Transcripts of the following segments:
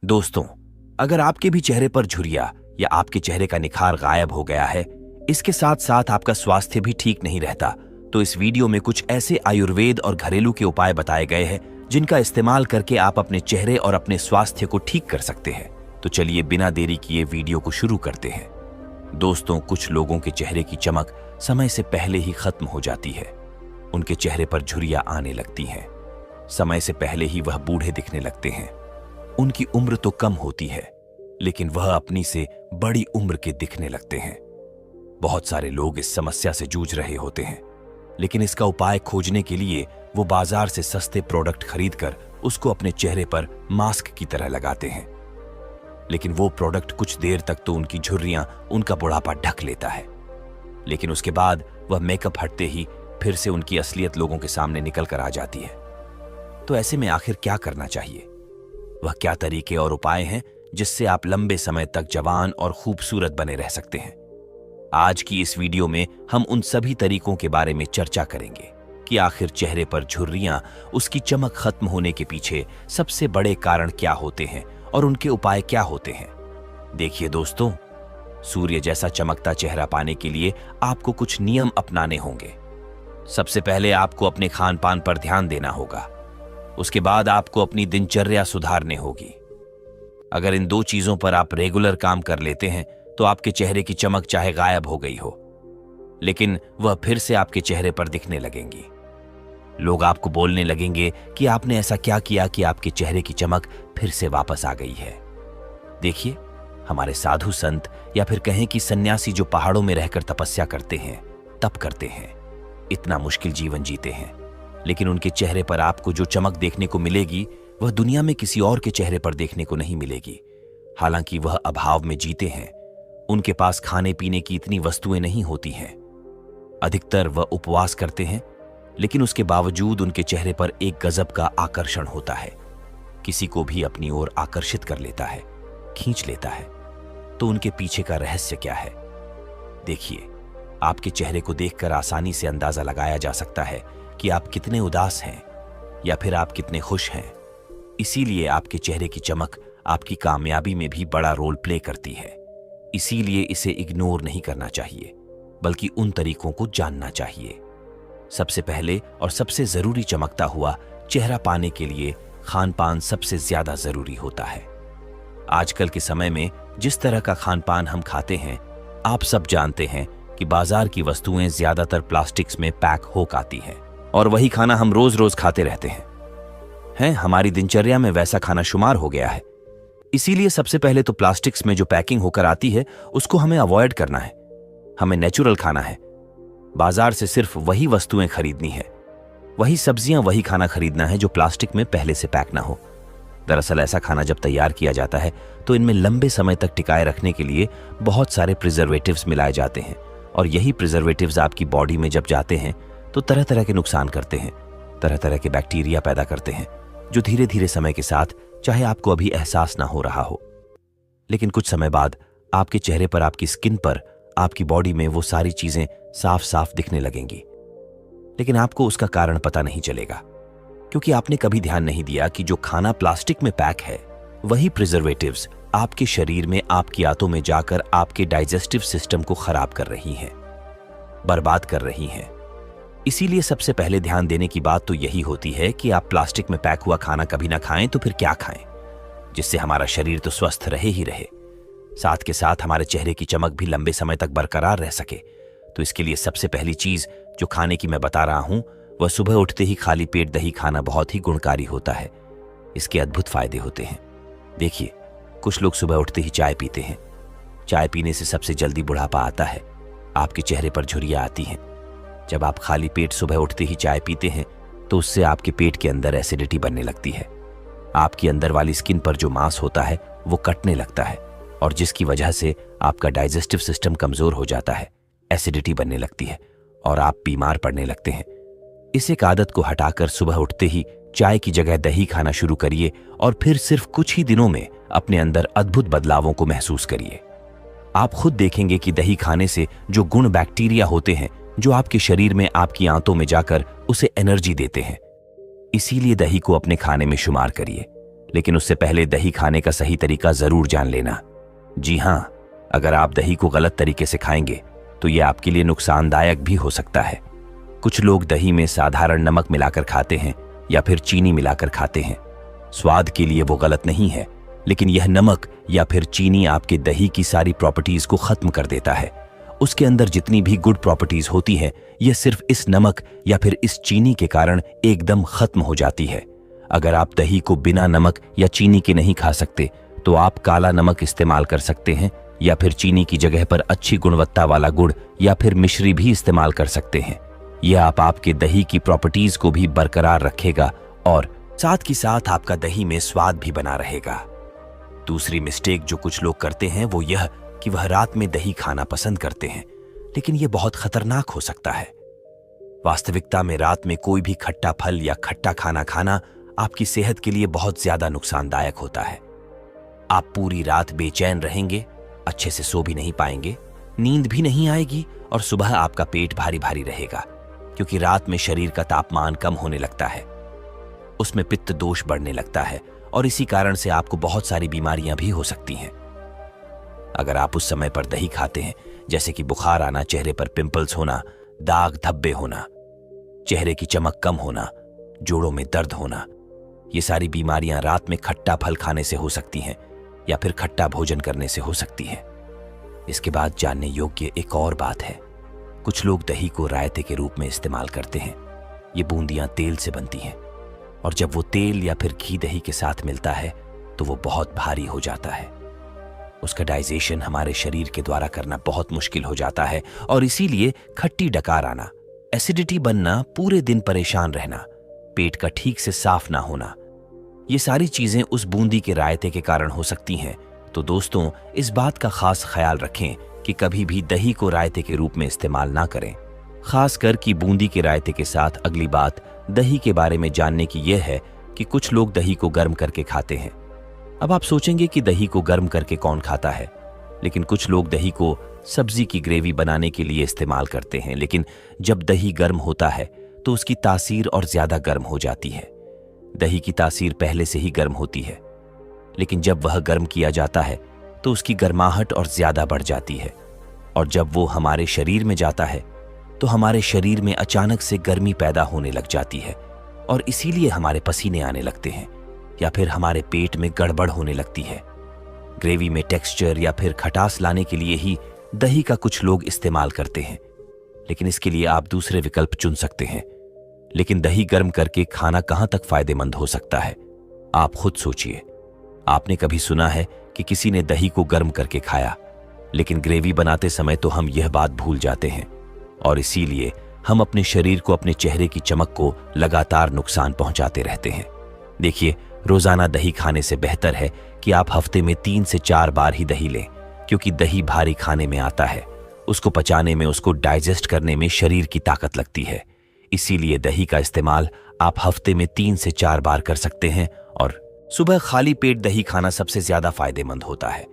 दोस्तों, अगर आपके भी चेहरे पर झुर्रियां या आपके चेहरे का निखार गायब हो गया है, इसके साथ साथ आपका स्वास्थ्य भी ठीक नहीं रहता, तो इस वीडियो में कुछ ऐसे आयुर्वेद और घरेलू के उपाय बताए गए हैं जिनका इस्तेमाल करके आप अपने चेहरे और अपने स्वास्थ्य को ठीक कर सकते हैं। तो चलिए बिना देरी किए वीडियो को शुरू करते हैं। दोस्तों, कुछ लोगों के चेहरे की चमक समय से पहले ही खत्म हो जाती है। उनके चेहरे पर झुर्रियां आने लगती हैं। समय से पहले ही वह बूढ़े दिखने लगते हैं। उनकी उम्र तो कम होती है, लेकिन वह अपनी से बड़ी उम्र के दिखने लगते हैं। बहुत सारे लोग इस समस्या से जूझ रहे होते हैं, लेकिन इसका उपाय खोजने के लिए वो बाजार से सस्ते प्रोडक्ट खरीदकर उसको अपने चेहरे पर मास्क की तरह लगाते हैं। लेकिन वो प्रोडक्ट कुछ देर तक तो उनकी झुर्रियां, उनका बुढ़ापा ढक लेता है, लेकिन उसके बाद वह मेकअप हटते ही फिर से उनकी असलियत लोगों के सामने निकल कर आ जाती है। तो ऐसे में आखिर क्या करना चाहिए? वह क्या तरीके और उपाय हैं जिससे आप लंबे समय तक जवान और खूबसूरत बने रह सकते हैं? आज की इस वीडियो में हम उन सभी तरीकों के बारे में चर्चा करेंगे कि आखिर चेहरे पर झुर्रियां, उसकी चमक खत्म होने के पीछे सबसे बड़े कारण क्या होते हैं और उनके उपाय क्या होते हैं। देखिए दोस्तों, सूर्य जैसा चमकता चेहरा पाने के लिए आपको कुछ नियम अपनाने होंगे। सबसे पहले आपको अपने खान पान पर ध्यान देना होगा। उसके बाद आपको अपनी दिनचर्या सुधारने होगी। अगर इन दो चीजों पर आप रेगुलर काम कर लेते हैं तो आपके चेहरे की चमक चाहे गायब हो गई हो, लेकिन वह फिर से आपके चेहरे पर दिखने लगेंगी। लोग आपको बोलने लगेंगे कि आपने ऐसा क्या किया कि आपके चेहरे की चमक फिर से वापस आ गई है। देखिए, हमारे साधु संत या फिर कहें कि सन्यासी जो पहाड़ों में रहकर तपस्या करते हैं, तप करते हैं, इतना मुश्किल जीवन जीते हैं, लेकिन उनके चेहरे पर आपको जो चमक देखने को मिलेगी वह दुनिया में किसी और के चेहरे पर देखने को नहीं मिलेगी। हालांकि वह अभाव में जीते हैं, उनके पास खाने पीने की इतनी वस्तुएं नहीं होती हैं। अधिकतर वह उपवास करते हैं, लेकिन उसके बावजूद उनके चेहरे पर एक गजब का आकर्षण होता है। किसी को भी अपनी ओर आकर्षित कर लेता है, खींच लेता है। तो उनके पीछे का रहस्य क्या है? देखिए, आपके चेहरे को देखकर आसानी से अंदाजा लगाया जा सकता है कि आप कितने उदास हैं या फिर आप कितने खुश हैं। इसीलिए आपके चेहरे की चमक आपकी कामयाबी में भी बड़ा रोल प्ले करती है। इसीलिए इसे इग्नोर नहीं करना चाहिए, बल्कि उन तरीकों को जानना चाहिए। सबसे पहले और सबसे जरूरी, चमकता हुआ चेहरा पाने के लिए खान पान सबसे ज्यादा जरूरी होता है। आजकल के समय में जिस तरह का खान पान हम खाते हैं, आप सब जानते हैं कि बाजार की वस्तुएं ज्यादातर प्लास्टिक्स में पैक होकर आती हैं और वही खाना हम रोज रोज खाते रहते हैं। हमारी दिनचर्या में वैसा खाना शुमार हो गया है। इसीलिए सबसे पहले तो प्लास्टिक्स में जो पैकिंग होकर आती है उसको हमें अवॉइड करना है। हमें नेचुरल खाना है। बाजार से सिर्फ वही वस्तुएं खरीदनी है, वही सब्जियां, वही खाना खरीदना है जो प्लास्टिक में पहले से पैक ना हो। दरअसल ऐसा खाना जब तैयार किया जाता है तो इनमें लंबे समय तक टिकाए रखने के लिए बहुत सारे प्रिजर्वेटिव्स मिलाए जाते हैं, और यही प्रिजर्वेटिव्स आपकी बॉडी में जब जाते हैं तो तरह तरह के नुकसान करते हैं, तरह तरह के बैक्टीरिया पैदा करते हैं, जो धीरे धीरे समय के साथ, चाहे आपको अभी एहसास ना हो रहा हो, लेकिन कुछ समय बाद आपके चेहरे पर, आपकी स्किन पर, आपकी बॉडी में वो सारी चीजें साफ साफ दिखने लगेंगी। लेकिन आपको उसका कारण पता नहीं चलेगा, क्योंकि आपने कभी ध्यान नहीं दिया कि जो खाना प्लास्टिक में पैक है, वही प्रिजर्वेटिव्स आपके शरीर में, आपकी आंतों में जाकर आपके डाइजेस्टिव सिस्टम को खराब कर रही हैं, बर्बाद कर रही हैं। इसीलिए सबसे पहले ध्यान देने की बात तो यही होती है कि आप प्लास्टिक में पैक हुआ खाना कभी ना खाएं, तो फिर क्या खाएं जिससे हमारा शरीर तो स्वस्थ रहे ही रहे, साथ के साथ हमारे चेहरे की चमक भी लंबे समय तक बरकरार रह सके। तो इसके लिए सबसे पहली चीज जो खाने की मैं बता रहा हूं, वह सुबह उठते ही खाली पेट दही खाना बहुत ही गुणकारी होता है। इसके अद्भुत फायदे होते हैं। देखिए, कुछ लोग सुबह उठते ही चाय पीते हैं। चाय पीने से सबसे जल्दी बुढ़ापा आता है, आपके चेहरे पर झुर्रियां आती हैं। जब आप खाली पेट सुबह उठते ही चाय पीते हैं तो उससे आपके पेट के अंदर एसिडिटी बनने लगती है। आपकी अंदर वाली स्किन पर जो मांस होता है वो कटने लगता है, और जिसकी वजह से आपका डाइजेस्टिव सिस्टम कमजोर हो जाता है, एसिडिटी बनने लगती है और आप बीमार पड़ने लगते हैं। इस एक आदत को हटाकर सुबह उठते ही चाय की जगह दही खाना शुरू करिए, और फिर सिर्फ कुछ ही दिनों में अपने अंदर अद्भुत बदलावों को महसूस करिए। आप खुद देखेंगे कि दही खाने से जो गुण बैक्टीरिया होते हैं, जो आपके शरीर में, आपकी आंतों में जाकर उसे एनर्जी देते हैं, इसीलिए दही को अपने खाने में शुमार करिए। लेकिन उससे पहले दही खाने का सही तरीका जरूर जान लेना। जी हाँ, अगर आप दही को गलत तरीके से खाएंगे तो यह आपके लिए नुकसानदायक भी हो सकता है। कुछ लोग दही में साधारण नमक मिलाकर खाते हैं या फिर चीनी मिलाकर खाते हैं। स्वाद के लिए वो गलत नहीं है, लेकिन यह नमक या फिर चीनी आपके दही की सारी प्रॉपर्टीज को खत्म कर देता है। उसके अंदर जितनी भी गुड प्रॉपर्टीज होती है, यह सिर्फ इस नमक या फिर इस चीनी के कारण एकदम खत्म हो जाती है। अगर आप दही को बिना नमक या चीनी के नहीं खा सकते तो आप काला नमक इस्तेमाल कर सकते हैं या फिर चीनी की जगह पर अच्छी गुणवत्ता वाला गुड़ या फिर मिश्री भी इस्तेमाल कर सकते हैं। यह आपके दही की प्रॉपर्टीज को भी बरकरार रखेगा और साथ ही साथ आपका दही में स्वाद भी बना रहेगा। दूसरी मिस्टेक जो कुछ लोग करते हैं वो यह कि वह रात में दही खाना पसंद करते हैं, लेकिन यह बहुत खतरनाक हो सकता है। वास्तविकता में रात में कोई भी खट्टा फल या खट्टा खाना खाना आपकी सेहत के लिए बहुत ज्यादा नुकसानदायक होता है। आप पूरी रात बेचैन रहेंगे, अच्छे से सो भी नहीं पाएंगे, नींद भी नहीं आएगी और सुबह आपका पेट भारी भारी रहेगा, क्योंकि रात में शरीर का तापमान कम होने लगता है, उसमें पित्त दोष बढ़ने लगता है और इसी कारण से आपको बहुत सारी बीमारियां भी हो सकती हैं। अगर आप उस समय पर दही खाते हैं, जैसे कि बुखार आना, चेहरे पर पिंपल्स होना, दाग धब्बे होना, चेहरे की चमक कम होना, जोड़ों में दर्द होना, ये सारी बीमारियां रात में खट्टा फल खाने से हो सकती हैं या फिर खट्टा भोजन करने से हो सकती है। इसके बाद जानने योग्य एक और बात है, कुछ लोग दही को रायते के रूप में इस्तेमाल करते हैं। ये बूंदियां तेल से बनती हैं और जब वो तेल या फिर घी दही के साथ मिलता है तो वो बहुत भारी हो जाता है। उसका डाइजेशन हमारे शरीर के द्वारा करना बहुत मुश्किल हो जाता है और इसीलिए खट्टी डकार आना, एसिडिटी बनना, पूरे दिन परेशान रहना, पेट का ठीक से साफ ना होना, ये सारी चीजें उस बूंदी के रायते के कारण हो सकती हैं। तो दोस्तों, इस बात का खास ख्याल रखें कि कभी भी दही को रायते के रूप में इस्तेमाल ना करें। खासकर कि बूंदी के रायते के साथ अगली बात दही के बारे में जानने की यह है कि कुछ लोग दही को गर्म करके खाते हैं। अब आप सोचेंगे कि दही को गर्म करके कौन खाता है, लेकिन कुछ लोग दही को सब्जी की ग्रेवी बनाने के लिए इस्तेमाल करते हैं। लेकिन जब दही गर्म होता है तो उसकी तासीर और ज्यादा गर्म हो जाती है। दही की तासीर पहले से ही गर्म होती है, लेकिन जब वह गर्म किया जाता है तो उसकी गर्माहट और ज्यादा बढ़ जाती है और जब वो हमारे शरीर में जाता है तो हमारे शरीर में अचानक से गर्मी पैदा होने लग जाती है और इसीलिए हमारे पसीने आने लगते हैं या फिर हमारे पेट में गड़बड़ होने लगती है। ग्रेवी में टेक्सचर या फिर खटास लाने के लिए ही दही का कुछ लोग इस्तेमाल करते हैं, लेकिन इसके लिए आप दूसरे विकल्प चुन सकते हैं। लेकिन दही गर्म करके खाना कहां तक फायदेमंद हो सकता है, आप खुद सोचिए। आपने कभी सुना है कि किसी ने दही को गर्म करके खाया? लेकिन ग्रेवी बनाते समय तो हम यह बात भूल जाते हैं और इसीलिए हम अपने शरीर को, अपने चेहरे की चमक को लगातार नुकसान पहुंचाते रहते हैं। देखिए, रोजाना दही खाने से बेहतर है कि आप हफ्ते में 3 से 4 बार ही दही लें, क्योंकि दही भारी खाने में आता है, उसको पचाने में, उसको डाइजेस्ट करने में शरीर की ताकत लगती है। इसीलिए दही का इस्तेमाल आप हफ्ते में 3 से 4 बार कर सकते हैं और सुबह खाली पेट दही खाना सबसे ज्यादा फायदेमंद होता है।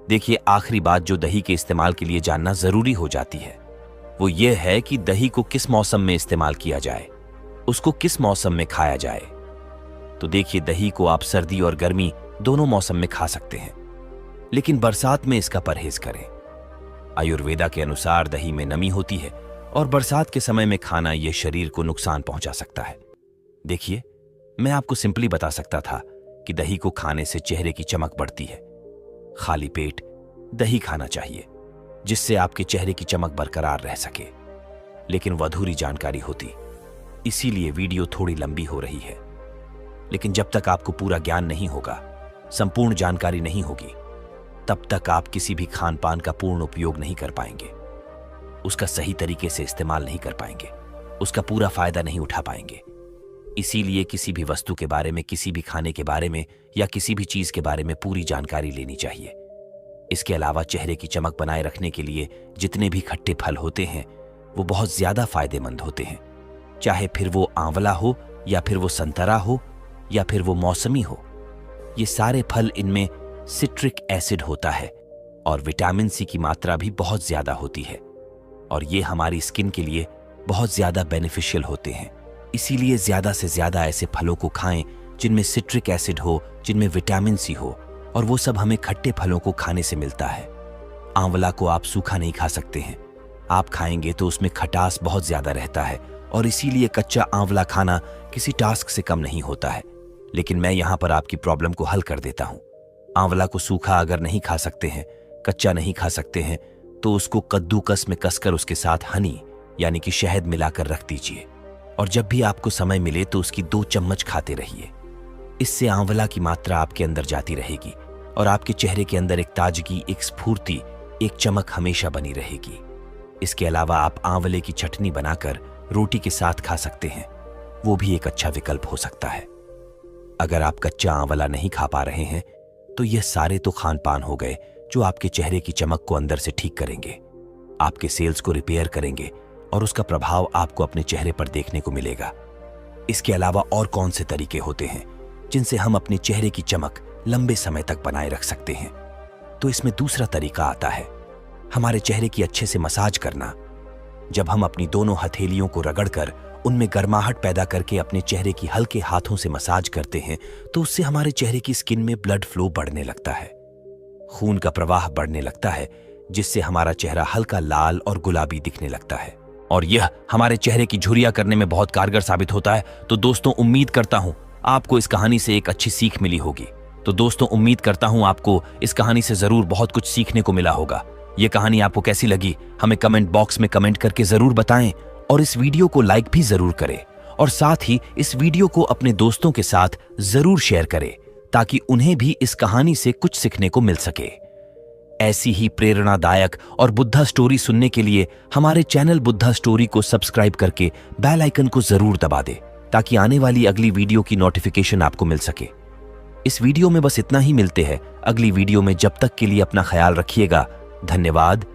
देखिए, आखिरी बात जो दही के इस्तेमाल के लिए जानना जरूरी हो जाती है वो ये है कि दही को किस मौसम में इस्तेमाल किया जाए, उसको किस मौसम में खाया जाए। तो देखिए, दही को आप सर्दी और गर्मी दोनों मौसम में खा सकते हैं, लेकिन बरसात में इसका परहेज करें। आयुर्वेदा के अनुसार दही में नमी होती है और बरसात के समय में खाना यह शरीर को नुकसान पहुंचा सकता है। देखिए, मैं आपको सिंपली बता सकता था कि दही को खाने से चेहरे की चमक बढ़ती है। खाली पेट दही खाना चाहिए जिससे आपके चेहरे की चमक बरकरार रह सके, लेकिन वो अधूरी जानकारी होती, इसीलिए वीडियो थोड़ी लंबी हो रही है। लेकिन जब तक आपको पूरा ज्ञान नहीं होगा, संपूर्ण जानकारी नहीं होगी, तब तक आप किसी भी खान पान का पूर्ण उपयोग नहीं कर पाएंगे, उसका सही तरीके से इस्तेमाल नहीं कर पाएंगे, उसका पूरा फायदा नहीं उठा पाएंगे। इसीलिए किसी भी वस्तु के बारे में, किसी भी खाने के बारे में या किसी भी चीज के बारे में पूरी जानकारी लेनी चाहिए। इसके अलावा चेहरे की चमक बनाए रखने के लिए जितने भी खट्टे फल होते हैं वो बहुत ज्यादा फायदेमंद होते हैं, चाहे फिर वो आंवला हो या फिर वो संतरा हो या फिर वो मौसमी हो। ये सारे फल, इनमें सिट्रिक एसिड होता है और विटामिन सी की मात्रा भी बहुत ज्यादा होती है और ये हमारी स्किन के लिए बहुत ज्यादा बेनिफिशियल होते हैं। इसीलिए ज्यादा से ज्यादा ऐसे फलों को खाएं जिनमें सिट्रिक एसिड हो, जिनमें विटामिन सी हो, और वो सब हमें खट्टे फलों को खाने से मिलता है। आंवला को आप सूखा नहीं खा सकते हैं। आप खाएंगे तो उसमें खटास बहुत ज्यादा रहता है और इसीलिए कच्चा आंवला खाना किसी टास्क से कम नहीं होता है। लेकिन मैं यहां पर आपकी प्रॉब्लम को हल कर देता हूं। आंवला को सूखा अगर नहीं खा सकते हैं, कच्चा नहीं खा सकते हैं, तो उसको कद्दूकस में कसकर उसके साथ हनी यानी कि शहद मिलाकर रख दीजिए और जब भी आपको समय मिले तो उसकी 2 चम्मच खाते रहिए। इससे आंवला की मात्रा आपके अंदर जाती रहेगी और आपके चेहरे के अंदर एक ताजगी, एक स्फूर्ति, एक चमक हमेशा बनी रहेगी। इसके अलावा आप आंवले की चटनी बनाकर रोटी के साथ खा सकते हैं, वो भी एक अच्छा विकल्प हो सकता है। अगर आप कच्चा आंवला नहीं खा पा रहे हैं तो यह सारे तो खान पान हो गए जो आपके चेहरे की चमक को अंदर से ठीक करेंगे, आपके सेल्स को रिपेयर करेंगे और उसका प्रभाव आपको अपने चेहरे पर देखने को मिलेगा। इसके अलावा और कौन से तरीके होते हैं जिनसे हम अपने चेहरे की चमक लंबे समय तक बनाए रख सकते हैं? तो इसमें दूसरा तरीका आता है हमारे चेहरे की अच्छे से मसाज करना। जब हम अपनी दोनों हथेलियों को रगड़कर उनमें गर्माहट पैदा करके अपने चेहरे की हल्के हाथों से मसाज करते हैं तो उससे हमारे चेहरे की स्किन में ब्लड फ्लो बढ़ने लगता है, खून का प्रवाह बढ़ने लगता है, जिससे हमारा चेहरा हल्का लाल और गुलाबी दिखने लगता है और यह हमारे चेहरे की झुर्रियां करने में बहुत कारगर साबित होता है। तो दोस्तों, उम्मीद करता हूं आपको इस कहानी से एक अच्छी सीख मिली होगी। तो दोस्तों, उम्मीद करता हूं आपको इस कहानी से जरूर बहुत कुछ सीखने को मिला होगा। यह कहानी आपको कैसी लगी हमें कमेंट बॉक्स में कमेंट करके जरूर बताएं और इस वीडियो को लाइक भी जरूर करें और साथ ही इस वीडियो को अपने दोस्तों के साथ जरूर शेयर करें ताकि उन्हें भी इस कहानी से कुछ सीखने को मिल सके। ऐसी ही प्रेरणादायक और बुद्धा स्टोरी सुनने के लिए हमारे चैनल बुद्धा स्टोरी को सब्सक्राइब करके बेल आइकन को जरूर दबा दे ताकि आने वाली अगली वीडियो की नोटिफिकेशन आपको मिल सके। इस वीडियो में बस इतना ही, मिलते हैं अगली वीडियो में। जब तक के लिए अपना ख्याल रखिएगा। धन्यवाद।